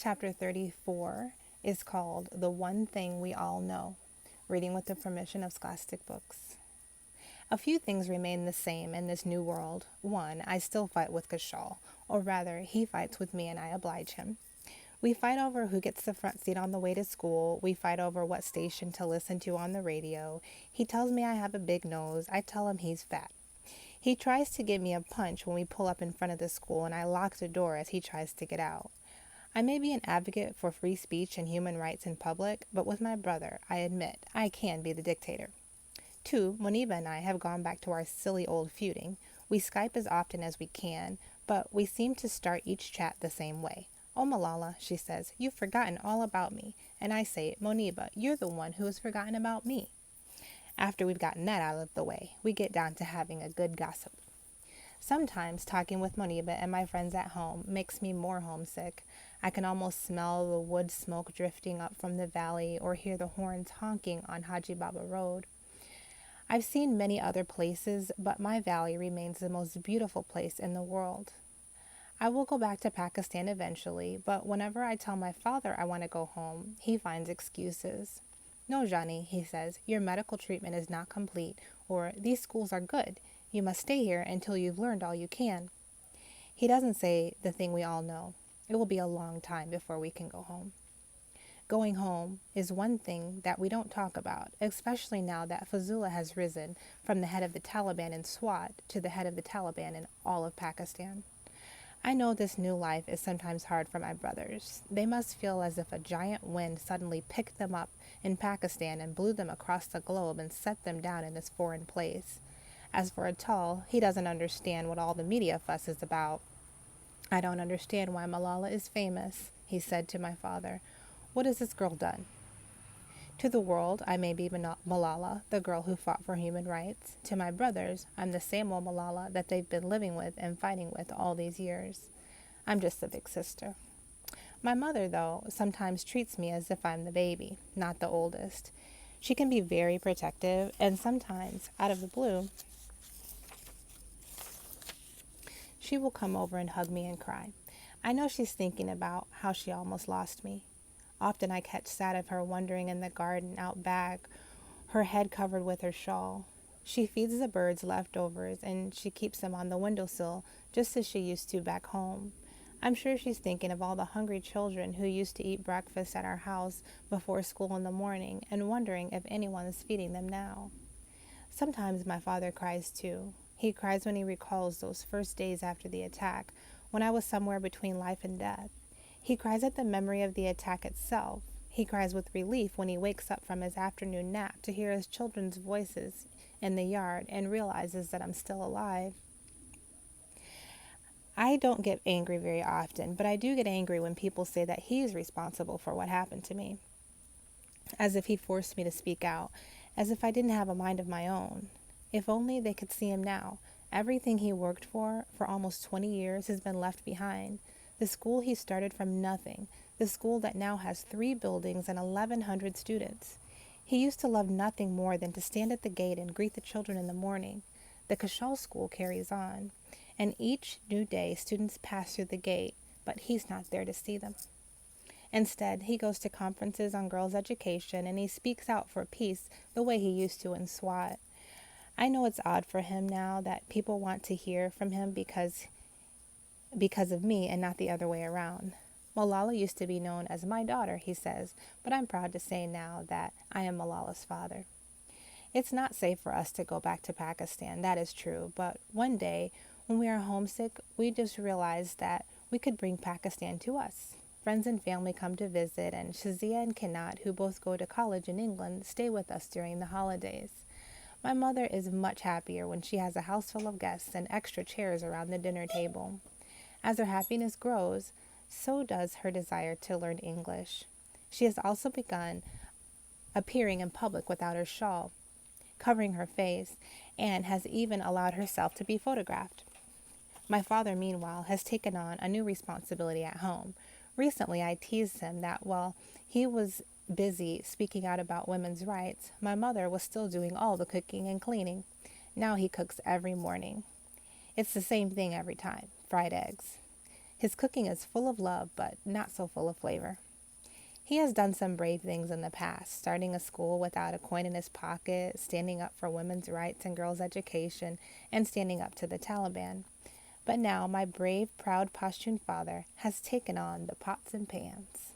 Chapter 34 is called The One Thing We All Know, reading with the permission of Scholastic Books. A few things remain the same in this new world. One, I still fight with Kashal, or rather, he fights with me and I oblige him. We fight over who gets the front seat on the way to school. We fight over what station to listen to on the radio. He tells me I have a big nose. I tell him he's fat. He tries to give me a punch when we pull up in front of the school, and I lock the door as he tries to get out. I may be an advocate for free speech and human rights in public, but with my brother, I admit I can be the dictator. 2, Moniba and I have gone back to our silly old feuding. We Skype as often as we can, but we seem to start each chat the same way. "Oh, Malala," she says, "you've forgotten all about me." And I say, "Moniba, you're the one who has forgotten about me." After we've gotten that out of the way, we get down to having a good gossip. Sometimes talking with Moniba and my friends at home makes me more homesick. I can almost smell the wood smoke drifting up from the valley or hear the horns honking on Haji Baba Road. I've seen many other places, but my valley remains the most beautiful place in the world. I will go back to Pakistan eventually, but whenever I tell my father I want to go home, he finds excuses. "No, Johnny," he says, "your medical treatment is not complete," or "these schools are good. You must stay here until you've learned all you can." He doesn't say the thing we all know. It will be a long time before we can go home. Going home is one thing that we don't talk about, especially now that Fazula has risen from the head of the Taliban in Swat to the head of the Taliban in all of Pakistan. I know this new life is sometimes hard for my brothers. They must feel as if a giant wind suddenly picked them up in Pakistan and blew them across the globe and set them down in this foreign place. As for Atal, he doesn't understand what all the media fuss is about. "I don't understand why Malala is famous," he said to my father. "What has this girl done?" To the world, I may be Malala, the girl who fought for human rights. To my brothers, I'm the same old Malala that they've been living with and fighting with all these years. I'm just the big sister. My mother, though, sometimes treats me as if I'm the baby, not the oldest. She can be very protective, and sometimes, out of the blue, she will come over and hug me and cry. I know she's thinking about how she almost lost me. Often I catch sight of her wandering in the garden out back, her head covered with her shawl. She feeds the birds leftovers, and she keeps them on the windowsill, just as she used to back home. I'm sure she's thinking of all the hungry children who used to eat breakfast at our house before school in the morning, and wondering if anyone is feeding them now. Sometimes my father cries too. He cries when he recalls those first days after the attack, when I was somewhere between life and death. He cries at the memory of the attack itself. He cries with relief when he wakes up from his afternoon nap to hear his children's voices in the yard and realizes that I'm still alive. I don't get angry very often, but I do get angry when people say that he is responsible for what happened to me, as if he forced me to speak out, as if I didn't have a mind of my own. If only they could see him now. Everything he worked for almost 20 years, has been left behind. The school he started from nothing, the school that now has 3 buildings and 1,100 students. He used to love nothing more than to stand at the gate and greet the children in the morning. The Kashal school carries on, and each new day students pass through the gate, but he's not there to see them. Instead, he goes to conferences on girls' education, and he speaks out for peace the way he used to in SWAT. I know it's odd for him now that people want to hear from him because of me and not the other way around. Malala used to be known as my daughter, he says, but I'm proud to say now that I am Malala's father. It's not safe for us to go back to Pakistan, that is true, but one day when we are homesick, we just realized that we could bring Pakistan to us. Friends and family come to visit, and Shazia and Kanat, who both go to college in England, stay with us during the holidays. My mother is much happier when she has a house full of guests and extra chairs around the dinner table. As her happiness grows, so does her desire to learn English. She has also begun appearing in public without her shawl, covering her face, and has even allowed herself to be photographed. My father, meanwhile, has taken on a new responsibility at home. Recently, I teased him that while he was busy speaking out about women's rights, my mother was still doing all the cooking and cleaning. Now he cooks every morning. It's the same thing every time, fried eggs. His cooking is full of love, but not so full of flavor. He has done some brave things in the past, starting a school without a coin in his pocket, standing up for women's rights and girls' education, and standing up to the Taliban. But now my brave, proud Pashtun father has taken on the pots and pans.